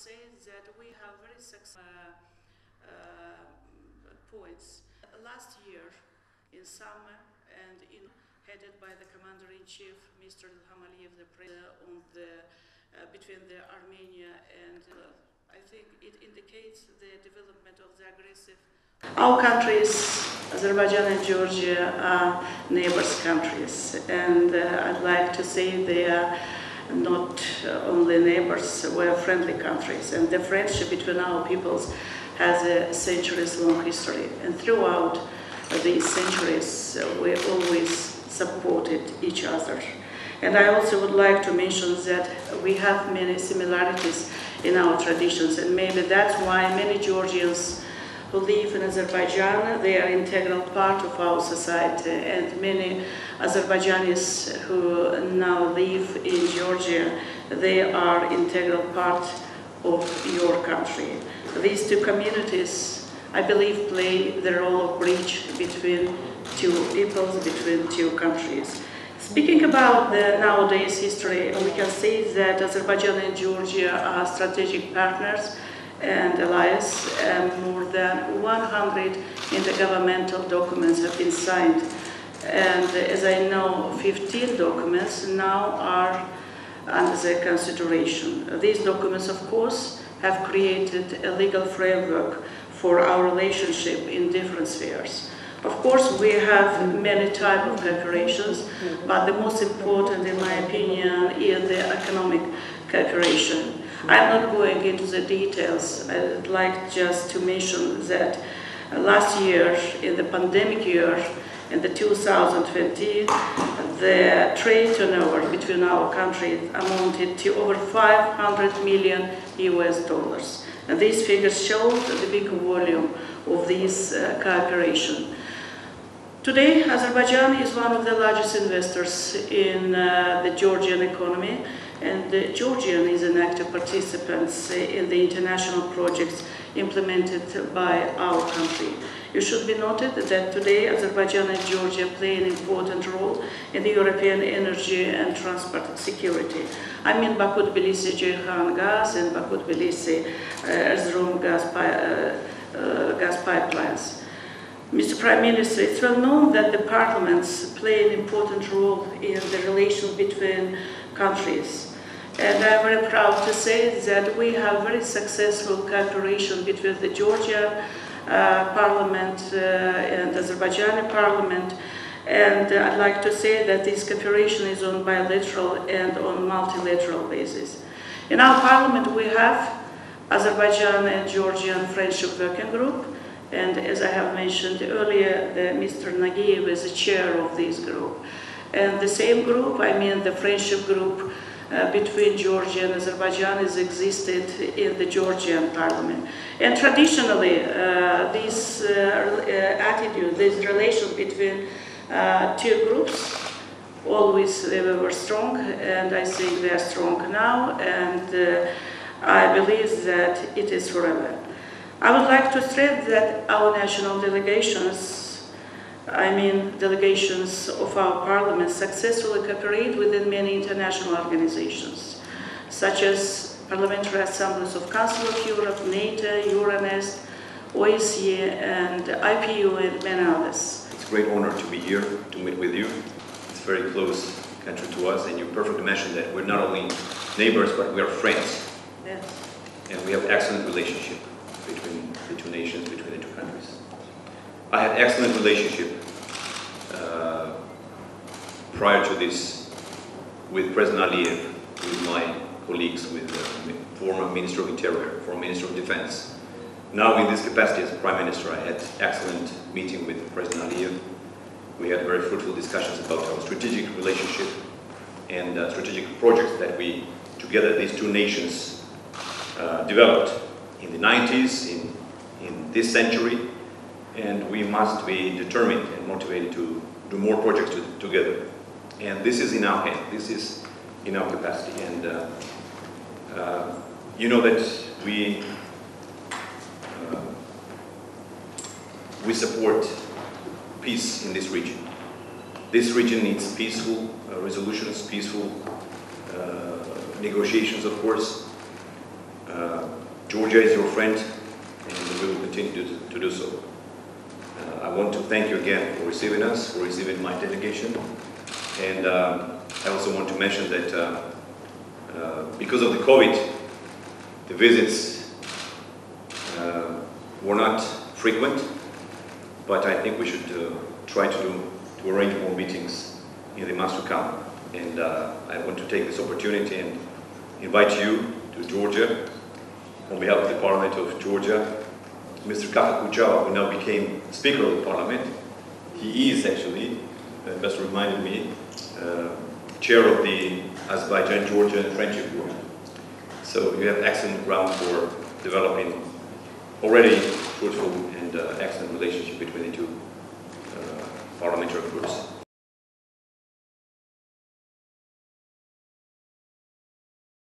say that we have very successful points. Last year, in summer, and headed by the Commander-in-Chief, Mr. Ilham Aliyev, the president on between Armenia and I think it indicates the development of the aggressive. Our countries, Azerbaijan and Georgia, are neighbors countries, and I'd like to say they are not only neighbors, we're friendly countries, and the friendship between our peoples has a centuries-long history, and throughout these centuries we always supported each other. And I also would like to mention that we have many similarities in our traditions, and maybe that's why many Georgians who live in Azerbaijan, they are an integral part of our society, and many Azerbaijanis who now live in Georgia, they are integral part of your country. These two communities, I believe, play the role of bridge between two peoples, between two countries. Speaking about the nowadays history, we can say that Azerbaijan and Georgia are strategic partners and allies, and more than 100 intergovernmental documents have been signed. And as I know, 15 documents now are under their consideration. These documents, of course, have created a legal framework for our relationship in different spheres. Of course, we have many types of cooperations, but the most important, in my opinion, is the economic cooperation. I'm not going into the details. I'd like just to mention that last year, in the pandemic year, in the 2020, the trade turnover between our countries amounted to over 500 million US dollars. And these figures show the big volume of this cooperation. Today, Azerbaijan is one of the largest investors in the Georgian economy, and Georgia is an active participant in the international projects implemented by our country. It should be noted that today Azerbaijan and Georgia play an important role in the European energy and transport security. I mean Baku-Tbilisi-Ceyhan gas and Baku-Tbilisi-Erzurum gas pipelines. Mr. Prime Minister, it's well known that the parliaments play an important role in the relations between countries. And I'm very proud to say that we have very successful cooperation between the Georgia Parliament and Azerbaijani Parliament. And I'd like to say that this cooperation is on bilateral and on multilateral basis. In our Parliament, we have Azerbaijan and Georgian Friendship Working Group. And as I have mentioned earlier, Mr. Nagiev is the chair of this group. And the same group, I mean the friendship group between Georgia and Azerbaijan, has existed in the Georgian parliament. And traditionally, this attitude, this relation between two groups, always were strong, and I think they are strong now, and I believe that it is forever. I would like to stress that our national delegations, I mean delegations of our parliament, successfully cooperate within many international organizations, such as Parliamentary Assemblies of Council of Europe, NATO, Euronest, OSCE, and IPU, and many others. It's a great honor to be here to meet with you. It's a very close country to us, and you perfectly mentioned that we're not only neighbors, but we are friends. Yes. And we have excellent relationship between the two nations, between the two countries. I had excellent relationship prior to this with President Aliyev, with my colleagues, with the former Minister of Interior, former Minister of Defense. Now in this capacity as Prime Minister, I had excellent meeting with President Aliyev. We had very fruitful discussions about our strategic relationship and strategic projects that we, together, these two nations, developed in the 90s, in this century, and we must be determined and motivated to do more projects together. And this is in our hand, this is in our capacity. And you know that we support peace in this region. This region needs peaceful resolutions, peaceful negotiations, of course. Georgia is your friend, and we will continue to do so. I want to thank you again for receiving us, for receiving my delegation, and I also want to mention that because of the COVID, the visits were not frequent, but I think we should try to arrange more meetings in the months to come. And I want to take this opportunity and invite you to Georgia on behalf of the Parliament of Georgia. Mr. Kafakujava, who now became Speaker of the Parliament, he is actually, just reminded me, chair of the Azerbaijan-Georgia Friendship Group. So you have excellent ground for developing already fruitful and excellent relationship between the two parliamentary groups.